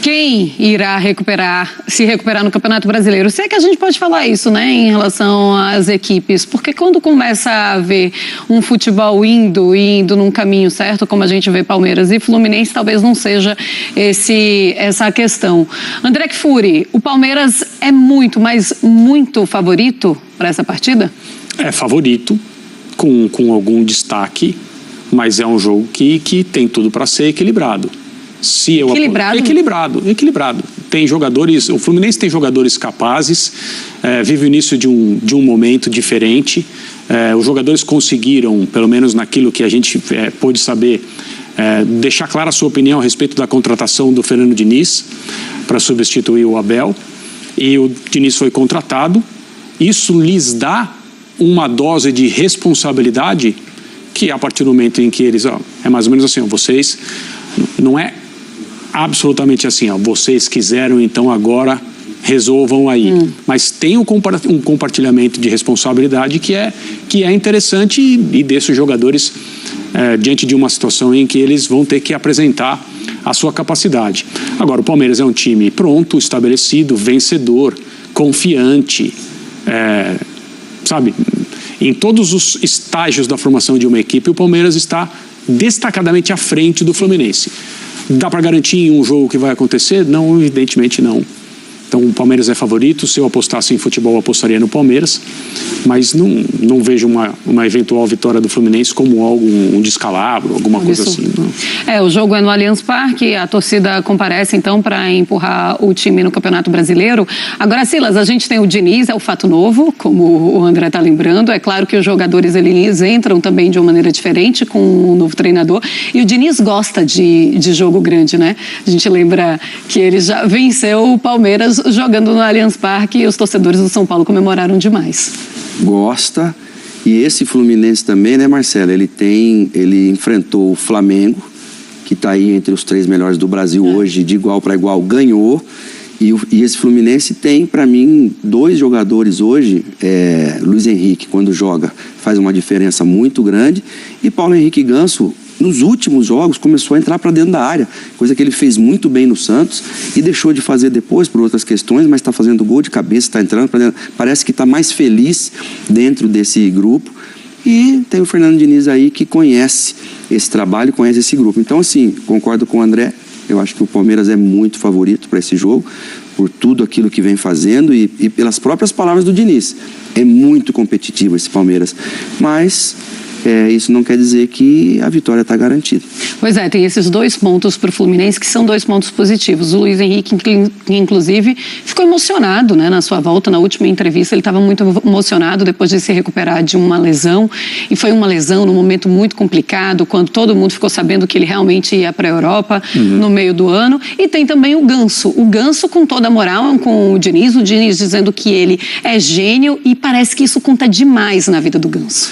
Quem irá se recuperar no Campeonato Brasileiro? Se é que a gente pode falar isso, né, em relação às equipes, porque quando começa a haver um futebol indo num caminho certo, como a gente vê Palmeiras e Fluminense, talvez não seja essa a questão. André Kfouri, o Palmeiras é muito, mas muito favorito para essa partida? É favorito, com algum destaque, mas é um jogo que tem tudo para ser equilibrado. Equilibrado. Tem jogadores, o Fluminense tem jogadores capazes, vive o início de um momento diferente. Os jogadores conseguiram, pelo menos naquilo que a gente pôde saber, deixar clara a sua opinião a respeito da contratação do Fernando Diniz para substituir o Abel. E o Diniz foi contratado. Isso lhes dá uma dose de responsabilidade que, a partir do momento em que eles... é mais ou menos assim, vocês... Não é absolutamente assim, vocês quiseram, então agora resolvam aí. Mas tem um compartilhamento de responsabilidade que é interessante e deixa os jogadores diante de uma situação em que eles vão ter que apresentar a sua capacidade. Agora, o Palmeiras é um time pronto, estabelecido, vencedor, confiante, sabe? Em todos os estágios da formação de uma equipe, o Palmeiras está destacadamente à frente do Fluminense. Dá para garantir em um jogo que vai acontecer? Não, evidentemente não. Então o Palmeiras é favorito. Se eu apostasse em futebol, eu apostaria no Palmeiras, mas não vejo uma eventual vitória do Fluminense como algo, um descalabro, alguma coisa assim. Não. O jogo é no Allianz Parque, a torcida comparece então para empurrar o time no Campeonato Brasileiro. Agora, Silas, a gente tem o Diniz, é o fato novo, como o André está lembrando. É claro que os jogadores eles entram também de uma maneira diferente com o novo treinador. E o Diniz gosta de jogo grande, né? A gente lembra que ele já venceu o Palmeiras jogando no Allianz Parque e os torcedores do São Paulo comemoraram demais. Gosta. E esse Fluminense também, né, Marcelo? Ele enfrentou o Flamengo, que está aí entre os 3 melhores do Brasil hoje, de igual para igual, ganhou. E esse Fluminense tem, para mim, 2 jogadores hoje. Luiz Henrique, quando joga, faz uma diferença muito grande. E Paulo Henrique Ganso, nos últimos jogos, começou a entrar para dentro da área, coisa que ele fez muito bem no Santos e deixou de fazer depois por outras questões, mas está fazendo gol de cabeça, está entrando para dentro, parece que está mais feliz dentro desse grupo. E tem o Fernando Diniz aí que conhece esse trabalho, conhece esse grupo. Então, assim, concordo com o André, eu acho que o Palmeiras é muito favorito para esse jogo, por tudo aquilo que vem fazendo e pelas próprias palavras do Diniz. É muito competitivo esse Palmeiras, mas... isso não quer dizer que a vitória está garantida. Pois é, tem esses 2 pontos para o Fluminense que são 2 pontos positivos. O Luiz Henrique, inclusive, ficou emocionado, né, na sua volta, na última entrevista. Ele estava muito emocionado depois de se recuperar de uma lesão. E foi uma lesão num momento muito complicado, quando todo mundo ficou sabendo que ele realmente ia para a Europa no meio do ano. E tem também o Ganso. O Ganso com toda a moral, com o Diniz dizendo que ele é gênio e parece que isso conta demais na vida do Ganso.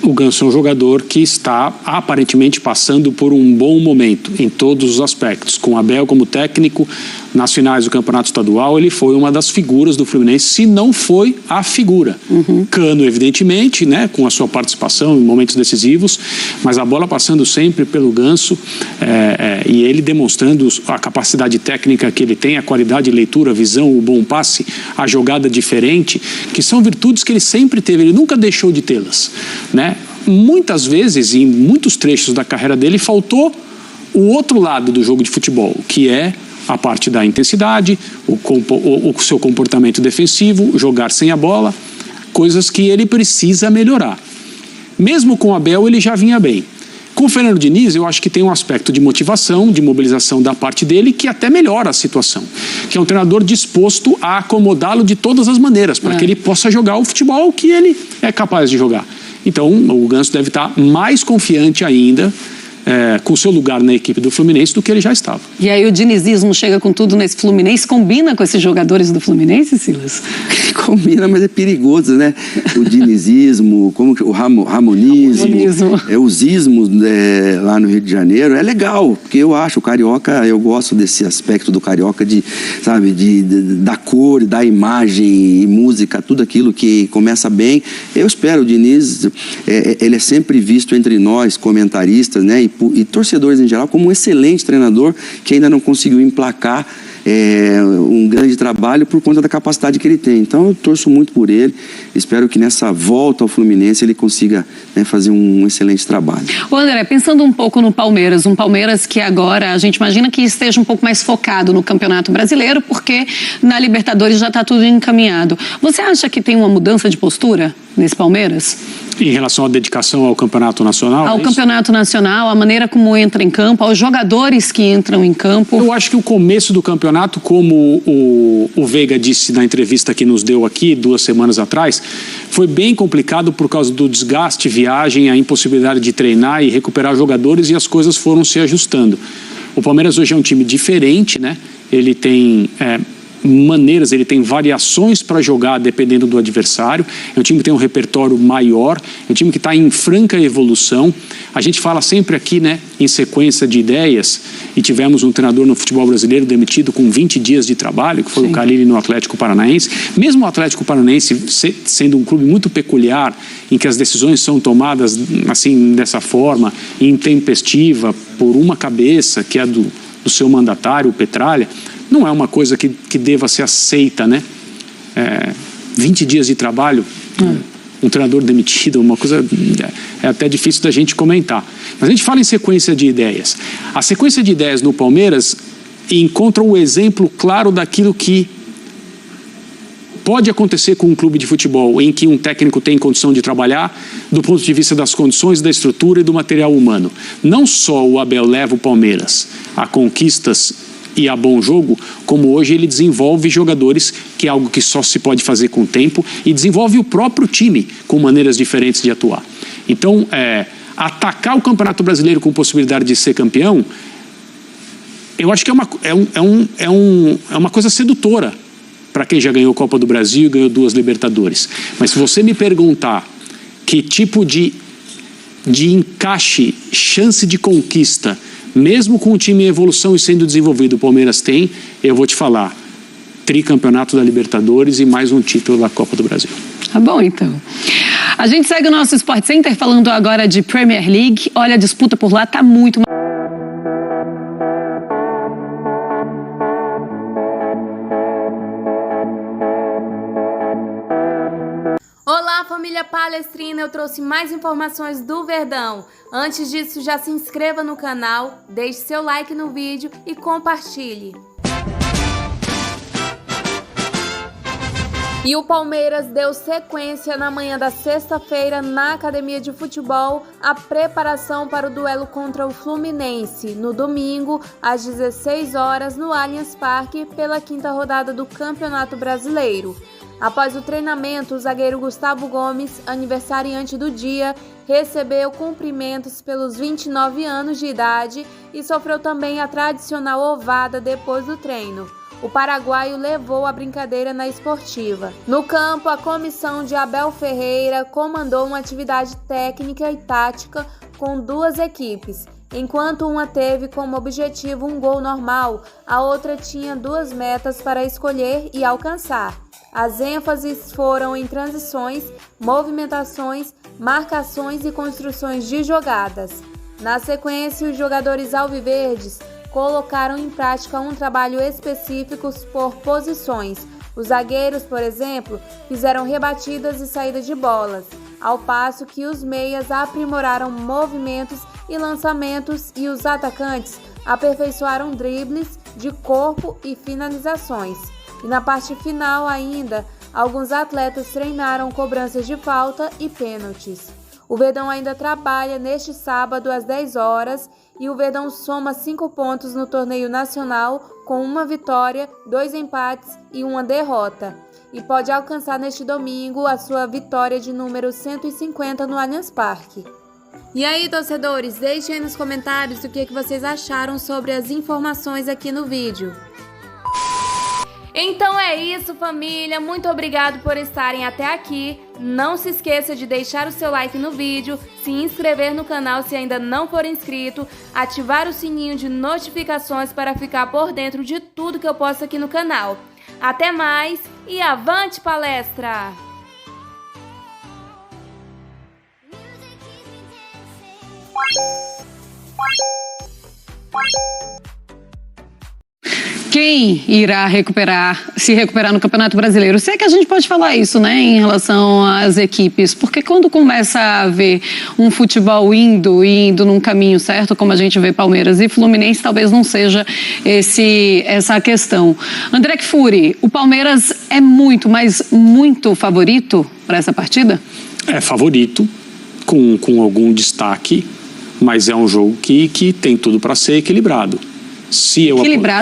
O Ganso é um jogador que está aparentemente passando por um bom momento em todos os aspectos. Com Abel como técnico, nas finais do Campeonato Estadual, ele foi uma das figuras do Fluminense, se não foi a figura. Cano, evidentemente, né, com a sua participação em momentos decisivos, mas a bola passando sempre pelo Ganso e ele demonstrando a capacidade técnica que ele tem, a qualidade de leitura, a visão, o bom passe, a jogada diferente, que são virtudes que ele sempre teve, ele nunca deixou de tê-las, né? Muitas vezes, em muitos trechos da carreira dele, faltou o outro lado do jogo de futebol, que é a parte da intensidade, o seu comportamento defensivo, jogar sem a bola, coisas que ele precisa melhorar. Mesmo com o Abel, ele já vinha bem. Com o Fernando Diniz, eu acho que tem um aspecto de motivação, de mobilização da parte dele, que até melhora a situação. Que é um treinador disposto a acomodá-lo de todas as maneiras, para que ele possa jogar o futebol que ele é capaz de jogar. Então, o Ganso deve estar mais confiante ainda com o seu lugar na equipe do Fluminense do que ele já estava. E aí o dinizismo chega com tudo nesse Fluminense, combina com esses jogadores do Fluminense, Silas? Combina, mas é perigoso, né? O dinizismo, como o ramonismo, os ismos lá no Rio de Janeiro, é legal, porque eu acho o carioca, eu gosto desse aspecto do carioca, da cor, da imagem e música, tudo aquilo que começa bem. Eu espero, o Diniz, ele é sempre visto entre nós, comentaristas, né? E torcedores em geral, como um excelente treinador que ainda não conseguiu emplacar um grande trabalho por conta da capacidade que ele tem. Então eu torço muito por ele, espero que nessa volta ao Fluminense ele consiga, né, fazer um excelente trabalho. Ô André, pensando um pouco no Palmeiras, um Palmeiras que agora a gente imagina que esteja um pouco mais focado no Campeonato Brasileiro, porque na Libertadores já está tudo encaminhado. Você acha que tem uma mudança de postura nesse Palmeiras? Em relação à dedicação ao Campeonato Nacional? Ao Campeonato Nacional, a maneira como entra em campo, aos jogadores que entram em campo. Eu acho que o começo do campeonato, como o Veiga disse na entrevista que nos deu aqui 2 semanas atrás, foi bem complicado por causa do desgaste, viagem, a impossibilidade de treinar e recuperar jogadores, e as coisas foram se ajustando. O Palmeiras hoje é um time diferente, né? Ele tem maneiras, ele tem variações para jogar dependendo do adversário. É um time que tem um repertório maior, é um time que está em franca evolução. A gente fala sempre aqui, né, em sequência de ideias, e tivemos um treinador no futebol brasileiro demitido com 20 dias de trabalho, que foi o Carille no Atlético Paranaense. Mesmo o Atlético Paranaense sendo um clube muito peculiar, em que as decisões são tomadas assim, dessa forma, intempestiva, por uma cabeça, que é do seu mandatário, o Petralha, não é uma coisa que deva ser aceita, né? 20 dias de trabalho, um treinador demitido, uma coisa é até difícil da gente comentar. Mas a gente fala em sequência de ideias. A sequência de ideias no Palmeiras encontra um exemplo claro daquilo que pode acontecer com um clube de futebol, em que um técnico tem condição de trabalhar do ponto de vista das condições, da estrutura e do material humano. Não só o Abel leva o Palmeiras a conquistas e a bom jogo, como hoje ele desenvolve jogadores, que é algo que só se pode fazer com o tempo, e desenvolve o próprio time com maneiras diferentes de atuar. Então, atacar o Campeonato Brasileiro com possibilidade de ser campeão, eu acho que é uma coisa sedutora para quem já ganhou a Copa do Brasil e ganhou 2 Libertadores. Mas se você me perguntar que tipo de encaixe, chance de conquista, mesmo com o time em evolução e sendo desenvolvido, o Palmeiras tem, eu vou te falar, tricampeonato da Libertadores e mais um título da Copa do Brasil. Tá bom, então. A gente segue o nosso Sport Center falando agora de Premier League. Olha, a disputa por lá tá muito... Olá, família palestrina, eu trouxe mais informações do Verdão. Antes disso, já se inscreva no canal, deixe seu like no vídeo e compartilhe. E o Palmeiras deu sequência na manhã da sexta-feira na academia de futebol a preparação para o duelo contra o Fluminense, no domingo, às 16 horas, no Allianz Parque, pela 5ª rodada do Campeonato Brasileiro. Após o treinamento, o zagueiro Gustavo Gomes, aniversariante do dia, recebeu cumprimentos pelos 29 anos de idade e sofreu também a tradicional ovada depois do treino. O paraguaio levou a brincadeira na esportiva. No campo, a comissão de Abel Ferreira comandou uma atividade técnica e tática com 2 equipes. Enquanto uma teve como objetivo um gol normal, a outra tinha 2 metas para escolher e alcançar. As ênfases foram em transições, movimentações, marcações e construções de jogadas. Na sequência, os jogadores alviverdes colocaram em prática um trabalho específico por posições. Os zagueiros, por exemplo, fizeram rebatidas e saídas de bolas, ao passo que os meias aprimoraram movimentos e lançamentos e os atacantes aperfeiçoaram dribles de corpo e finalizações. E na parte final ainda, alguns atletas treinaram cobranças de falta e pênaltis. O Verdão ainda trabalha neste sábado às 10 horas e o Verdão soma 5 pontos no torneio nacional com 1 vitória, 2 empates e 1 derrota. E pode alcançar neste domingo a sua vitória de número 150 no Allianz Parque. E aí, torcedores, deixem aí nos comentários o que vocês acharam sobre as informações aqui no vídeo. Então é isso, família, muito obrigado por estarem até aqui. Não se esqueça de deixar o seu like no vídeo, se inscrever no canal se ainda não for inscrito, ativar o sininho de notificações para ficar por dentro de tudo que eu posto aqui no canal. Até mais e avante palestra! Quem irá se recuperar no Campeonato Brasileiro? Se é que a gente pode falar isso, né, em relação às equipes, porque quando começa a haver um futebol indo num caminho certo, como a gente vê Palmeiras e Fluminense, talvez não seja essa a questão. André Kfouri, o Palmeiras é muito, mas muito favorito para essa partida? É favorito, com algum destaque, mas é um jogo que tem tudo para ser equilibrado.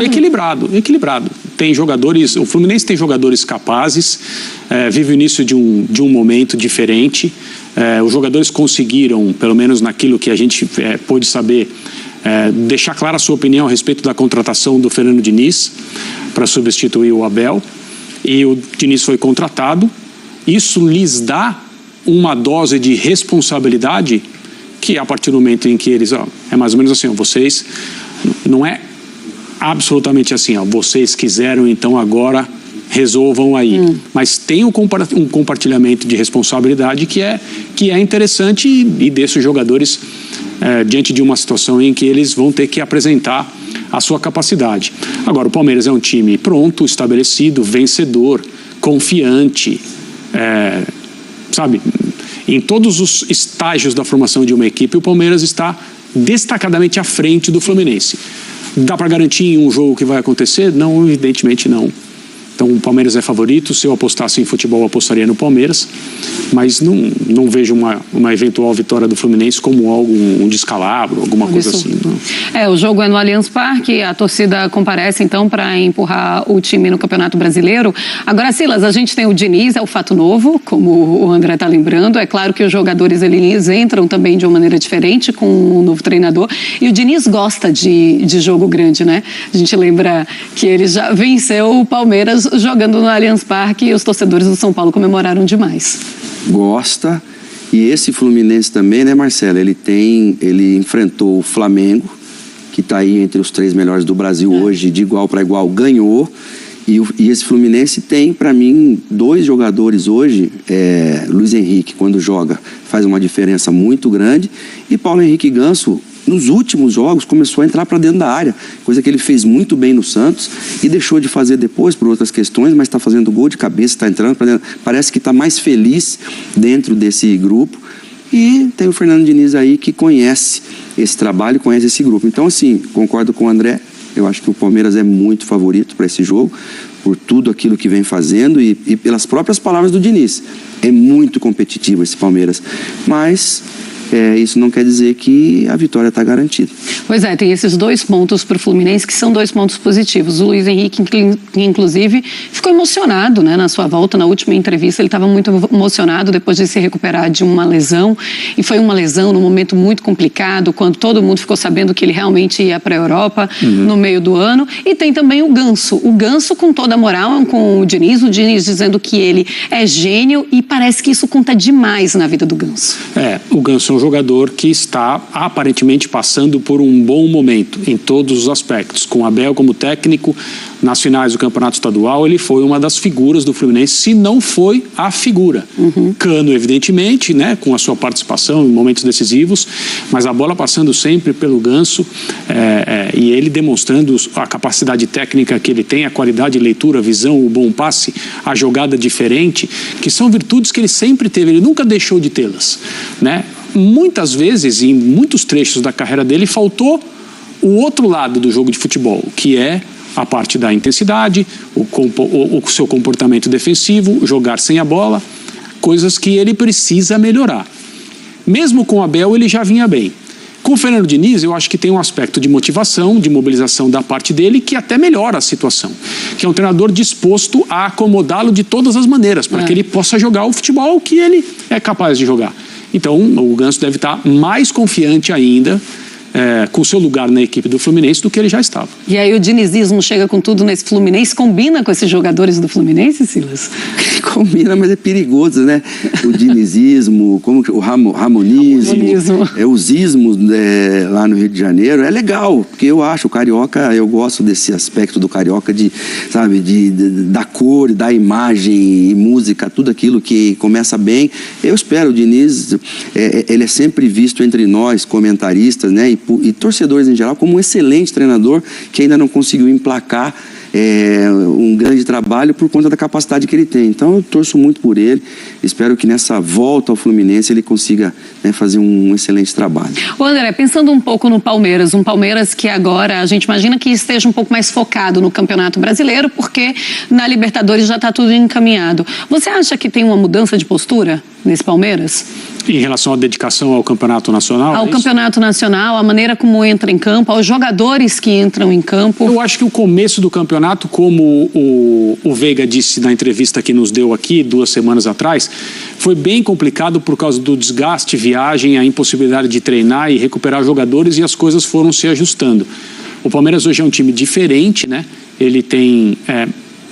Equilibrado. Tem jogadores, o Fluminense tem jogadores capazes, vive o início de um momento diferente. Os jogadores conseguiram, pelo menos naquilo que a gente pôde saber, deixar clara a sua opinião a respeito da contratação do Fernando Diniz para substituir o Abel. E o Diniz foi contratado. Isso lhes dá uma dose de responsabilidade que, a partir do momento em que eles... é mais ou menos assim, vocês... Não é absolutamente assim, vocês quiseram, então agora resolvam aí. Mas tem um compartilhamento de responsabilidade que é interessante e deixa os jogadores diante de uma situação em que eles vão ter que apresentar a sua capacidade. Agora, o Palmeiras é um time pronto, estabelecido, vencedor, confiante, sabe? Em todos os estágios da formação de uma equipe, o Palmeiras está destacadamente à frente do Fluminense. Dá para garantir em um jogo que vai acontecer? Não, evidentemente não. Então o Palmeiras é favorito. Se eu apostasse em futebol, eu apostaria no Palmeiras, mas não vejo uma eventual vitória do Fluminense como um descalabro, alguma coisa assim. Não. O jogo é no Allianz Parque, a torcida comparece então para empurrar o time no Campeonato Brasileiro. Agora, Silas, a gente tem o Diniz, é o fato novo, como o André está lembrando. É claro que os jogadores eles entram também de uma maneira diferente com o novo treinador, e o Diniz gosta de jogo grande, né? A gente lembra que ele já venceu o Palmeiras jogando no Allianz Parque e os torcedores do São Paulo comemoraram demais. Gosta. E esse Fluminense também, né, Marcelo? Ele enfrentou o Flamengo, que está aí entre os 3 melhores do Brasil hoje, de igual para igual, ganhou. E esse Fluminense tem, para mim, 2 jogadores hoje. Luiz Henrique, quando joga, faz uma diferença muito grande. E Paulo Henrique Ganso, nos últimos jogos, começou a entrar para dentro da área, coisa que ele fez muito bem no Santos e deixou de fazer depois por outras questões, mas está fazendo gol de cabeça, está entrando para dentro, parece que está mais feliz dentro desse grupo. E tem o Fernando Diniz aí que conhece esse trabalho, conhece esse grupo. Então, assim, concordo com o André, eu acho que o Palmeiras é muito favorito para esse jogo, por tudo aquilo que vem fazendo e pelas próprias palavras do Diniz. É muito competitivo esse Palmeiras, mas... isso não quer dizer que a vitória está garantida. Pois tem esses 2 pontos para o Fluminense que são 2 pontos positivos. O Luiz Henrique, inclusive, ficou emocionado, né, na sua volta. Na última entrevista, ele estava muito emocionado depois de se recuperar de uma lesão. E foi uma lesão num momento muito complicado, quando todo mundo ficou sabendo que ele realmente ia para a Europa no meio do ano. E tem também o Ganso. O Ganso com toda a moral, com o Diniz dizendo que ele é gênio, e parece que isso conta demais na vida do Ganso. O Ganso é um jogador que está aparentemente passando por um bom momento em todos os aspectos. Com Abel como técnico, nas finais do Campeonato Estadual, ele foi uma das figuras do Fluminense, se não foi a figura. Cano, evidentemente, né, com a sua participação em momentos decisivos, mas a bola passando sempre pelo Ganso, e ele demonstrando a capacidade técnica que ele tem, a qualidade de leitura, a visão, o bom passe, a jogada diferente, que são virtudes que ele sempre teve, ele nunca deixou de tê-las, né? Muitas vezes, em muitos trechos da carreira dele, faltou o outro lado do jogo de futebol, que é a parte da intensidade, o seu comportamento defensivo, jogar sem a bola, coisas que ele precisa melhorar. Mesmo com o Abel, ele já vinha bem. Com o Fernando Diniz, eu acho que tem um aspecto de motivação, de mobilização da parte dele, que até melhora a situação. Que é um treinador disposto a acomodá-lo de todas as maneiras, para que ele possa jogar o futebol que ele é capaz de jogar. Então, o Ganso deve estar mais confiante ainda com o seu lugar na equipe do Fluminense do que ele já estava. E aí o dinizismo chega com tudo nesse Fluminense, combina com esses jogadores do Fluminense, Silas? Combina, mas é perigoso, né? O dinizismo, como o ramonismo, os ismos lá no Rio de Janeiro, é legal, porque eu acho o carioca, eu gosto desse aspecto do carioca, da cor, da imagem e música, tudo aquilo que começa bem. Eu espero, o Diniz, ele é sempre visto entre nós, comentaristas, né? E torcedores em geral, como um excelente treinador que ainda não conseguiu emplacar um grande trabalho por conta da capacidade que ele tem. Então eu torço muito por ele, espero que nessa volta ao Fluminense ele consiga, né, fazer um excelente trabalho. Ô André, pensando um pouco no Palmeiras, um Palmeiras que agora a gente imagina que esteja um pouco mais focado no Campeonato Brasileiro, porque na Libertadores já está tudo encaminhado. Você acha que tem uma mudança de postura nesse Palmeiras? Em relação à dedicação ao Campeonato Nacional? Ao Campeonato Nacional, a maneira como entra em campo, aos jogadores que entram em campo. Eu acho que o começo do campeonato, como o Veiga disse na entrevista que nos deu aqui 2 semanas atrás, foi bem complicado por causa do desgaste, viagem, a impossibilidade de treinar e recuperar jogadores, e as coisas foram se ajustando. O Palmeiras hoje é um time diferente, né? Ele tem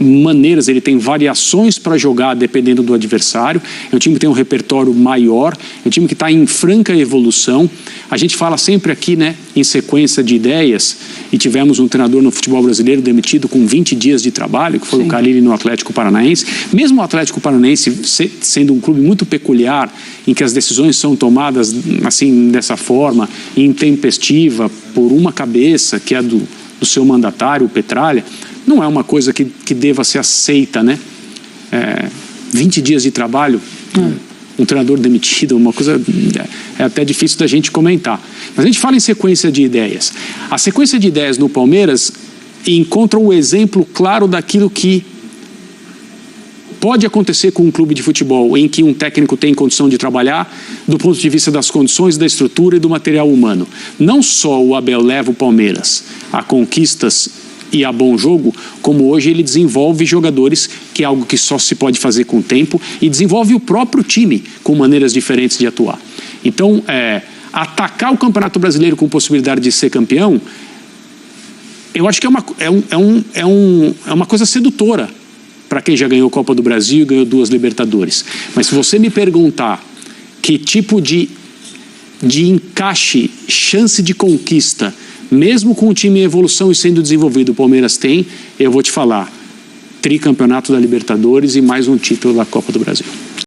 maneiras, ele tem variações para jogar dependendo do adversário. É um time que tem um repertório maior, é um time que está em franca evolução. A gente fala sempre aqui, né, em sequência de ideias, e tivemos um treinador no futebol brasileiro demitido com 20 dias de trabalho, que foi o Carille no Atlético Paranaense. Mesmo o Atlético Paranaense sendo um clube muito peculiar, em que as decisões são tomadas assim, dessa forma, intempestiva, por uma cabeça, que é do seu mandatário, o Petralha, não é uma coisa que deva ser aceita, né? 20 dias de trabalho, um treinador demitido, uma coisa é até difícil da gente comentar. Mas a gente fala em sequência de ideias. A sequência de ideias no Palmeiras encontra um exemplo claro daquilo que pode acontecer com um clube de futebol, em que um técnico tem condição de trabalhar do ponto de vista das condições, da estrutura e do material humano. Não só o Abel leva o Palmeiras a conquistas e a bom jogo, como hoje ele desenvolve jogadores, que é algo que só se pode fazer com o tempo, e desenvolve o próprio time com maneiras diferentes de atuar. Então, atacar o Campeonato Brasileiro com possibilidade de ser campeão, eu acho que é uma coisa sedutora para quem já ganhou a Copa do Brasil e ganhou 2 Libertadores. Mas se você me perguntar que tipo de encaixe, chance de conquista, mesmo com o time em evolução e sendo desenvolvido, o Palmeiras tem, eu vou te falar, tricampeonato da Libertadores e mais um título da Copa do Brasil.